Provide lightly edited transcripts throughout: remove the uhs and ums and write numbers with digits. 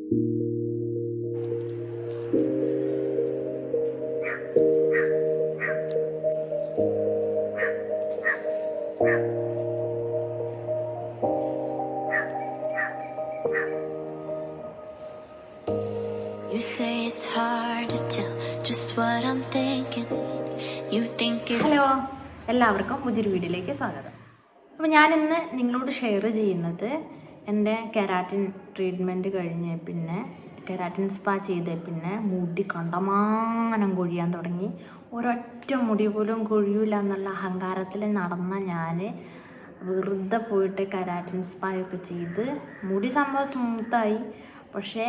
You say it's hard to tell just what I'm thinking. You think it's hello, എല്ലാവർക്കും പുതിയൊരു വീഡിയോയിലേക്ക് സ്വാഗതം. അപ്പോൾ ഞാനിന്ന് നിങ്ങളോട് ഷെയർ ചെയ്യുന്നത് എൻ്റെ കെരാറ്റിൻ ട്രീറ്റ്മെൻറ്റ് കഴിഞ്ഞ് പിന്നെ കെരാറ്റിൻ സ്പാ ചെയ്ത് പിന്നെ മുടി കണ്ടമാനം കൊഴിയാൻ തുടങ്ങി. ഒരൊറ്റ മുടി പോലും കൊഴിയില്ല എന്നുള്ള അഹങ്കാരത്തിൽ നടന്ന ഞാൻ വെറുതെ പോയിട്ട് കെരാറ്റിൻ സ്പായൊക്കെ ചെയ്ത് മുടി സംഭവം സ്മൂത്തായി. പക്ഷേ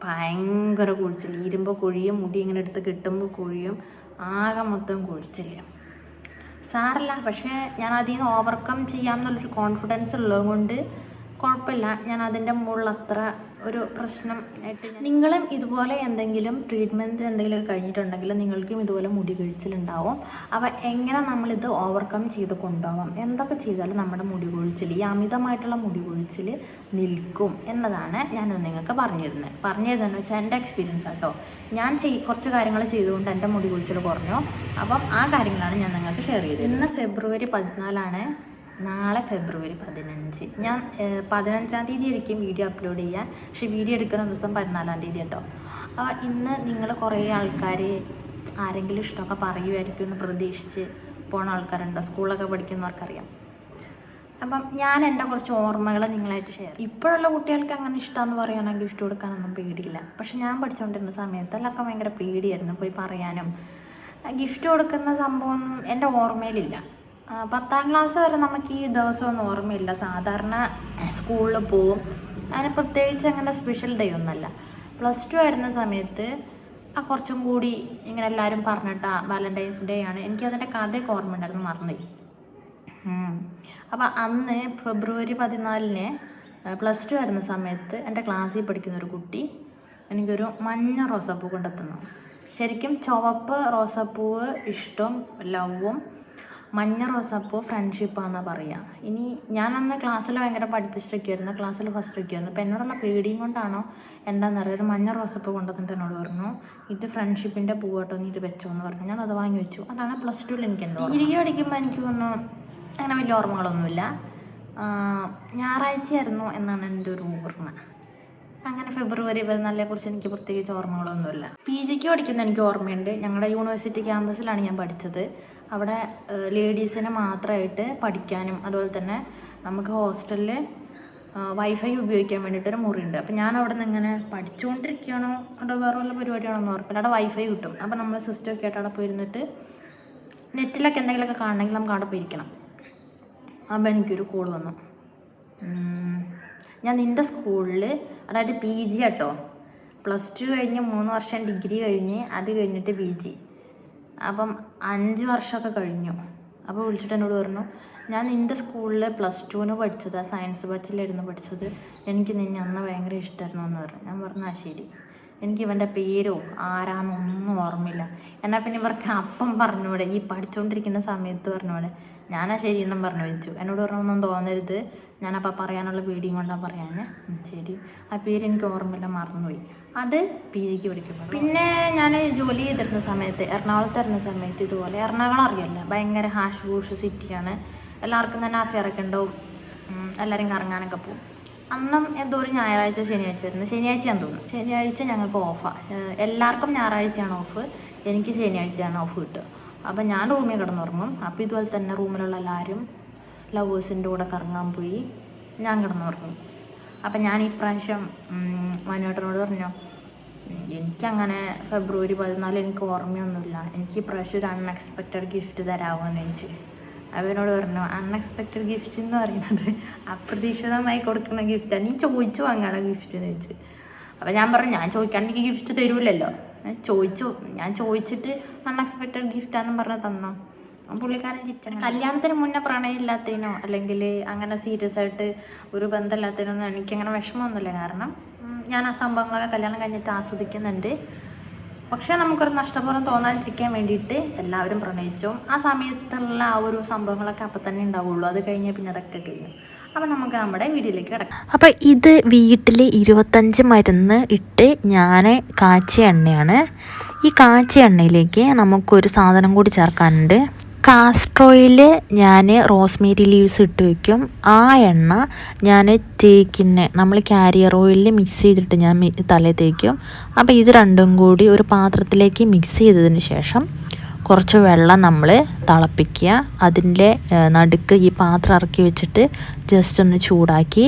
ഭയങ്കര കൊഴിച്ചിൽ, ഇരുമ്പോൾ കൊഴിയും, മുടി ഇങ്ങനെ എടുത്ത് കിട്ടുമ്പോൾ കൊഴിയും, ആകെ മൊത്തം കൊഴിച്ചില്ല. സാരല്ല, പക്ഷേ ഞാൻ അതിൽ നിന്ന് ഓവർകം ചെയ്യാമെന്നുള്ളൊരു കോൺഫിഡൻസ് ഉള്ളത് കൊണ്ട് കുഴപ്പമില്ല. ഞാൻ അതിൻ്റെ മുകളിൽ അത്ര ഒരു പ്രശ്നം ആയിട്ട് നിങ്ങളും ഇതുപോലെ എന്തെങ്കിലും ട്രീറ്റ്മെൻറ്റ് എന്തെങ്കിലും കഴിഞ്ഞിട്ടുണ്ടെങ്കിൽ നിങ്ങൾക്കും ഇതുപോലെ മുടി കൊഴിച്ചിലുണ്ടാവും. അപ്പോൾ എങ്ങനെ നമ്മളിത് ഓവർകം ചെയ്ത് കൊണ്ടുപോകാം, എന്തൊക്കെ ചെയ്താലും നമ്മുടെ മുടി കൊഴിച്ചിൽ, ഈ അമിതമായിട്ടുള്ള മുടി കൊഴിച്ചിൽ നിൽക്കും എന്നതാണ് ഞാനത് നിങ്ങൾക്ക് പറഞ്ഞിരുന്നതെന്ന് വെച്ചാൽ എൻ്റെ എക്സ്പീരിയൻസ് ആട്ടോ. ഞാൻ കുറച്ച് കാര്യങ്ങൾ ചെയ്തുകൊണ്ട് എൻ്റെ മുടി കൊഴിച്ചിൽ കുറഞ്ഞു. അപ്പം ആ കാര്യങ്ങളാണ് ഞാൻ നിങ്ങൾക്ക് ഷെയർ ചെയ്തത്. ഇന്ന് ഫെബ്രുവരി 14, നാളെ ഫെബ്രുവരി 15. ഞാൻ 15-ാം തീയതി ആയിരിക്കും വീഡിയോ അപ്ലോഡ് ചെയ്യാൻ, പക്ഷേ വീഡിയോ എടുക്കുന്ന ദിവസം 14-ാം തീയതി കേട്ടോ. അപ്പോൾ ഇന്ന് നിങ്ങൾ കുറേ ആൾക്കാർ ആരെങ്കിലും ഇഷ്ടമൊക്കെ പറയുമായിരിക്കും എന്ന് പ്രതീക്ഷിച്ച് പോണ ആൾക്കാരുണ്ടോ, സ്കൂളൊക്കെ പഠിക്കുന്നവർക്കറിയാം. അപ്പം ഞാൻ എൻ്റെ കുറച്ച് ഓർമ്മകൾ നിങ്ങളായിട്ട് ഷെയർ. ഇപ്പോഴുള്ള കുട്ടികൾക്ക് അങ്ങനെ ഇഷ്ടമെന്ന് പറയുകയാണെങ്കിൽ ഗിഫ്റ്റ് കൊടുക്കാനൊന്നും പേടിയില്ല. പക്ഷെ ഞാൻ പഠിച്ചുകൊണ്ടിരുന്ന സമയത്ത് എല്ലാവർക്കും ഭയങ്കര പേടിയായിരുന്നു പോയി പറയാനും. ഗിഫ്റ്റ് കൊടുക്കുന്ന സംഭവം എൻ്റെ ഓർമ്മയിലില്ല. 10ാം ക്ലാസ് വരെ നമുക്ക് ഈ ദിവസമൊന്നും ഓർമ്മയില്ല. സാധാരണ സ്കൂളിൽ പോവും, അതിന് പ്രത്യേകിച്ച് അങ്ങനെ സ്പെഷ്യൽ ഡേ ഒന്നുമല്ല. +2 ആയിരുന്ന സമയത്ത് കുറച്ചും കൂടി ഇങ്ങനെ എല്ലാവരും പറഞ്ഞിട്ടാ വാലൻറ്റൈൻസ് ഡേ ആണ്. എനിക്കതിൻ്റെ കഥയൊക്കെ ഓർമ്മ ഉണ്ടായിരുന്നു, മറന്നുപോയി. അപ്പോൾ അന്ന് ഫെബ്രുവരി 14-ന് +2 ആയിരുന്ന സമയത്ത് എൻ്റെ ക്ലാസ്സിൽ പഠിക്കുന്നൊരു കുട്ടി എനിക്കൊരു മഞ്ഞ റോസാപ്പൂ കൊണ്ടെത്തുന്നു. ശരിക്കും ചുവപ്പ് റോസാപ്പൂവ് ഇഷ്ടം ലവും, മഞ്ഞ റോസാപ്പൂ ഫ്രണ്ട്ഷിപ്പാണെന്നാണ് പറയുക. ഇനി ഞാൻ അന്ന് ക്ലാസ്സിൽ ഭയങ്കര പഠിപ്പിച്ചിട്ടൊക്കെയായിരുന്നു, ക്ലാസ്സിൽ ഫസ്റ്റ് ഒക്കെയായിരുന്നു. അപ്പോൾ എന്നോടുള്ള പേടിയും കൊണ്ടാണോ എന്താണെന്നറിയാം, ഒരു മഞ്ഞ റോസാപ്പൂ കൊണ്ടുവന്നിട്ട് എന്നോട് പറഞ്ഞു, ഇത് ഫ്രണ്ട്ഷിപ്പിൻ്റെ പൂവട്ടോ, നീ ഇത് വെച്ചോ എന്ന് പറഞ്ഞു. ഞാൻ അത് വാങ്ങി വെച്ചു. അതാണ് +2-ൽ എനിക്ക് എന്തോ ഡിഗ്രി പഠിക്കുമ്പോൾ എനിക്ക് തോന്നുന്നു അങ്ങനെ വലിയ ഓർമ്മകളൊന്നുമില്ല. ഞായറാഴ്ചയായിരുന്നു എന്നാണ് എൻ്റെ ഒരു ഓർമ്മ. അങ്ങനെ ഫെബ്രുവരി 14-നെ കുറിച്ച് എനിക്ക് പ്രത്യേകിച്ച് ഓർമ്മകളൊന്നുമില്ല. PG പഠിക്കുന്ന എനിക്ക് ഓർമ്മയുണ്ട്. ഞങ്ങളുടെ യൂണിവേഴ്സിറ്റി ക്യാമ്പസിലാണ് ഞാൻ പഠിച്ചത്. അവിടെ ലേഡീസിന് മാത്രമായിട്ട് പഠിക്കാനും അതുപോലെ തന്നെ നമുക്ക് ഹോസ്റ്റലിൽ വൈഫൈ ഉപയോഗിക്കാൻ വേണ്ടിയിട്ടൊരു മുറിയുണ്ട്. അപ്പോൾ ഞാൻ അവിടെ നിന്ന് ഇങ്ങനെ പഠിച്ചുകൊണ്ടിരിക്കുകയാണോ അതോ വേറെ വല്ല പരിപാടിയാണോ എന്ന് ഓർക്കില്ല. അവിടെ വൈഫൈ കിട്ടും. അപ്പോൾ നമ്മൾ സിസ്റ്റമൊക്കെ ആയിട്ട് അവിടെ പോയിരുന്നിട്ട് നെറ്റിലൊക്കെ എന്തെങ്കിലുമൊക്കെ കാണണമെങ്കിൽ നമുക്ക് അവിടെ പോയിരിക്കണം. അപ്പോൾ എനിക്കൊരു കോൾ വന്നു, ഞാൻ നിൻ്റെ സ്കൂളിൽ, അതായത് PG കേട്ടോ, +2 കഴിഞ്ഞ് 3 വർഷം ഡിഗ്രി കഴിഞ്ഞ് അത് കഴിഞ്ഞിട്ട് PG, അപ്പം 5 വർഷമൊക്കെ കഴിഞ്ഞു. അപ്പോൾ വിളിച്ചിട്ട് എന്നോട് പറഞ്ഞു, ഞാൻ നിൻ്റെ സ്കൂളിൽ +2-ന് പഠിച്ചതാണ്, സയൻസ് ബാച്ചിലായിരുന്നു പഠിച്ചത്, എനിക്ക് നിന്നെ അന്ന് ഭയങ്കര ഇഷ്ടമായിരുന്നു എന്ന് പറഞ്ഞു. ഞാൻ പറഞ്ഞു ആ ശരി. എനിക്ക് ഇവൻ്റെ പേരോ ആരാന്നൊന്നും ഓർമ്മയില്ല. എന്നാൽ പിന്നെ ഇവർക്ക് അപ്പം പറഞ്ഞൂടെ, ഈ പഠിച്ചുകൊണ്ടിരിക്കുന്ന സമയത്ത് പറഞ്ഞൂടെ. ഞാനാ ശരി എന്നും പറഞ്ഞു വെച്ചു. എന്നോട് പറഞ്ഞു ഒന്നും തോന്നരുത്, ഞാനപ്പോൾ പറയാനുള്ള പേടിയും കൊണ്ടാണ് പറയാൻ. ശരി, ആ പേര് എനിക്ക് ഓർമ്മയില്ല, മറന്നുപോയി. അത് PGക്ക് പഠിക്കുമ്പോൾ. പിന്നെ ഞാൻ ജോലി ചെയ്തിരുന്ന സമയത്ത്, എറണാകുളത്തായിരുന്ന സമയത്ത് ഇതുപോലെ, എറണാകുളം അറിയാമല്ലോ, ഭയങ്കര ഹാഷ് ബൂഷ് സിറ്റിയാണ്, എല്ലാവർക്കും തന്നെ അഫെയറൊക്കെ ഉണ്ടാവും, എല്ലാവരും കറങ്ങാനൊക്കെ പോകും. അന്നും എന്തോ ഒരു ഞായറാഴ്ച ശനിയാഴ്ചയായിരുന്നു, ശനിയാഴ്ചയാണെന്ന് തോന്നുന്നു. ശനിയാഴ്ച ഞങ്ങൾക്ക് ഓഫാണ്. എല്ലാവർക്കും ഞായറാഴ്ചയാണ് ഓഫ്, എനിക്ക് ശനിയാഴ്ചയാണ് ഓഫ് കിട്ടുക. അപ്പം ഞാൻ റൂമിൽ കിടന്നുറങ്ങും. അപ്പോൾ ഇതുപോലെ തന്നെ റൂമിലുള്ള എല്ലാവരും ലവേഴ്സിൻ്റെ കൂടെ കറങ്ങാൻ പോയി, ഞാൻ കിടന്നുറങ്ങി. അപ്പം ഞാൻ ഈ പ്രാവശ്യം മനുവേട്ടനോട് പറഞ്ഞു, എനിക്കങ്ങനെ ഫെബ്രുവരി 14 എനിക്ക് ഓർമ്മയൊന്നുമില്ല, എനിക്ക് ഈ പ്രാവശ്യം ഒരു അൺഎക്സ്പെക്റ്റഡ് ഗിഫ്റ്റ് തരാമോയെന്ന് ചോദിച്ചു. അവനോട് പറഞ്ഞു, അൺഎക്സ്പെക്റ്റഡ് ഗിഫ്റ്റ് എന്ന് പറയുന്നത് അപ്രതീക്ഷിതമായി കൊടുക്കുന്ന ഗിഫ്റ്റാണ്, നീ ചോദിച്ചു വാങ്ങാണ് ഗിഫ്റ്റ് എന്ന് ചോദിച്ചു. അപ്പോൾ ഞാൻ പറഞ്ഞു, ഞാൻ ചോദിക്കാണ്ട് എനിക്ക് ഗിഫ്റ്റ് തരൂല്ലല്ലോ, ഞാൻ ചോദിച്ചിട്ട് അൺഎക്സ്പെക്റ്റഡ് ഗിഫ്റ്റാണെന്ന് പറഞ്ഞ് തന്നോ. പുള്ളിക്കാരൻ ചിരിച്ചു. കല്യാണത്തിന് മുന്നേ പ്രണയമില്ലാത്തതിനോ അല്ലെങ്കിൽ അങ്ങനെ സീരിയസ് ആയിട്ട് ഒരു ബന്ധമില്ലാത്തതിനൊന്നും എനിക്കങ്ങനെ വിഷമമൊന്നുമില്ല. കാരണം ഞാൻ ആ സംഭവങ്ങളൊക്കെ കല്യാണം കഴിഞ്ഞിട്ട് ആസ്വദിക്കുന്നുണ്ട്. പക്ഷേ നമുക്കൊരു നഷ്ടബോധം തോന്നാതിരിക്കാൻ വേണ്ടിയിട്ട് എല്ലാവരും പ്രണയിച്ചു. ആ സമയത്തുള്ള ആ ഒരു സംഭവങ്ങളൊക്കെ അപ്പം തന്നെ ഉണ്ടാവുള്ളൂ. അത് കഴിഞ്ഞാൽ പിന്നെ അതൊക്കെ കഴിഞ്ഞു. അപ്പോൾ നമുക്ക് നമ്മുടെ വീഡിയോയിലേക്ക് കിടക്കാം. അപ്പോൾ ഇത് വീട്ടിൽ 25 മരുന്ന് ഇട്ട് ഞാൻ കാച്ചിയ എണ്ണയാണ്. ഈ കാച്ചിയ എണ്ണയിലേക്ക് നമുക്കൊരു സാധനം കൂടി ചേർക്കാനുണ്ട്. കാസ്റ്റർ ഓയിൽ ഞാൻ റോസ്മേരി ലീവ്സ് ഇട്ട് വയ്ക്കും. ആ എണ്ണ ഞാൻ തേക്കിന് നമ്മൾ കാരിയർ ഓയിലിൽ മിക്സ് ചെയ്തിട്ട് ഞാൻ തലയിൽ തേക്കും. അപ്പോൾ ഇത് രണ്ടും കൂടി ഒരു പാത്രത്തിലേക്ക് മിക്സ് ചെയ്തതിന് ശേഷം കുറച്ച് വെള്ളം നമ്മൾ തിളപ്പിക്കുക. അതിൻ്റെ നടുക്ക് ഈ പാത്രം ഇറക്കി വെച്ചിട്ട് ജസ്റ്റ് ഒന്ന് ചൂടാക്കി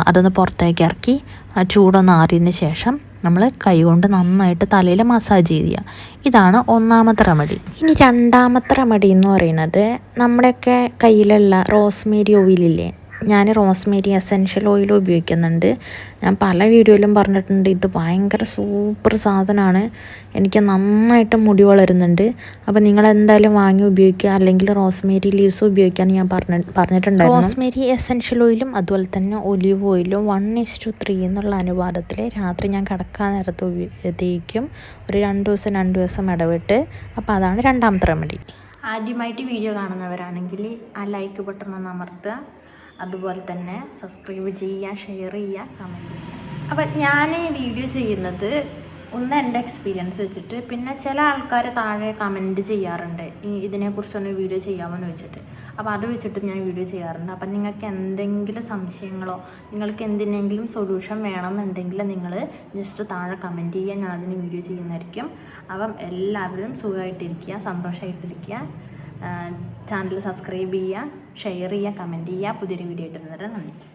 അതൊന്ന് പുറത്തേക്ക് ഇറക്കി ആ ചൂടൊന്ന് ആറിയതിന് ശേഷം നമ്മൾ കൈകൊണ്ട് നന്നായിട്ട് തലയിൽ മസാജ് ചെയ്യുക. ഇതാണ് ഒന്നാമത്തെ റെമഡി. ഇനി രണ്ടാമത്തെ റെമഡി എന്ന് പറയുന്നത് നമ്മുടെയൊക്കെ കയ്യിലുള്ള റോസ്മേരി ഓയിലില്ലേ, ഞാൻ റോസ്മേരി എസെൻഷ്യൽ ഓയിൽ ഉപയോഗിക്കുന്നുണ്ട്. ഞാൻ പല വീഡിയോയിലും പറഞ്ഞിട്ടുണ്ട്, ഇത് ഭയങ്കര സൂപ്പർ സാധനമാണ്, എനിക്ക് നന്നായിട്ട് മുടി വളരുന്നുണ്ട്. അപ്പോൾ നിങ്ങൾ എന്തായാലും വാങ്ങി ഉപയോഗിക്കുക, അല്ലെങ്കിൽ റോസ്മേരി ലീവ്സ് ഉപയോഗിക്കാൻ ഞാൻ പറഞ്ഞിട്ടുണ്ടായിരുന്നു. റോസ്മേരി എസെൻഷ്യൽ ഓയിലും അതുപോലെ തന്നെ ഒലിവ് ഓയിലും 1:3 എന്നുള്ള അനുപാതത്തിൽ രാത്രി ഞാൻ കിടക്കാൻ നേരത്ത് തേക്കും, ഒരു 2 ദിവസം ഇടവിട്ട്. അപ്പോൾ അതാണ് രണ്ടാമത്തെ റെമഡി. ആദ്യമായിട്ട് വീഡിയോ കാണുന്നവരാണെങ്കിൽ ആ ലൈക്ക് ബട്ടൺ ഒന്ന് അമർത്തുക, അതുപോലെ തന്നെ സബ്സ്ക്രൈബ് ചെയ്യുക, ഷെയർ ചെയ്യുക, കമൻറ്റ് ചെയ്യുക. അപ്പം ഞാൻ ഈ വീഡിയോ ചെയ്യുന്നത് ഒന്ന് എൻ്റെ എക്സ്പീരിയൻസ് വെച്ചിട്ട്, പിന്നെ ചില ആൾക്കാർ താഴെ കമൻറ്റ് ചെയ്യാറുണ്ട് ഇതിനെക്കുറിച്ചൊന്ന് വീഡിയോ ചെയ്യാമെന്ന് വെച്ചിട്ട്. അപ്പോൾ അത് വെച്ചിട്ട് ഞാൻ വീഡിയോ ചെയ്യാറുണ്ട്. അപ്പം നിങ്ങൾക്ക് എന്തെങ്കിലും സംശയങ്ങളോ നിങ്ങൾക്ക് എന്തിനെങ്കിലും സൊല്യൂഷൻ വേണമെന്നുണ്ടെങ്കിൽ നിങ്ങൾ ജസ്റ്റ് താഴെ കമൻറ്റ് ചെയ്യുക, ഞാൻ അതിന് വീഡിയോ ചെയ്യുന്നതായിരിക്കും. അപ്പം എല്ലാവരും സുഖമായിട്ടിരിക്കുക, സന്തോഷമായിട്ടിരിക്കുക. ചാനൽ സബ്സ്ക്രൈബ് ചെയ്യുക, ഷെയർ ചെയ്യുക, കമൻറ്റ് ചെയ്യുക. പുതിയൊരു വീഡിയോ ഇട്ടുതരാം. നന്ദി.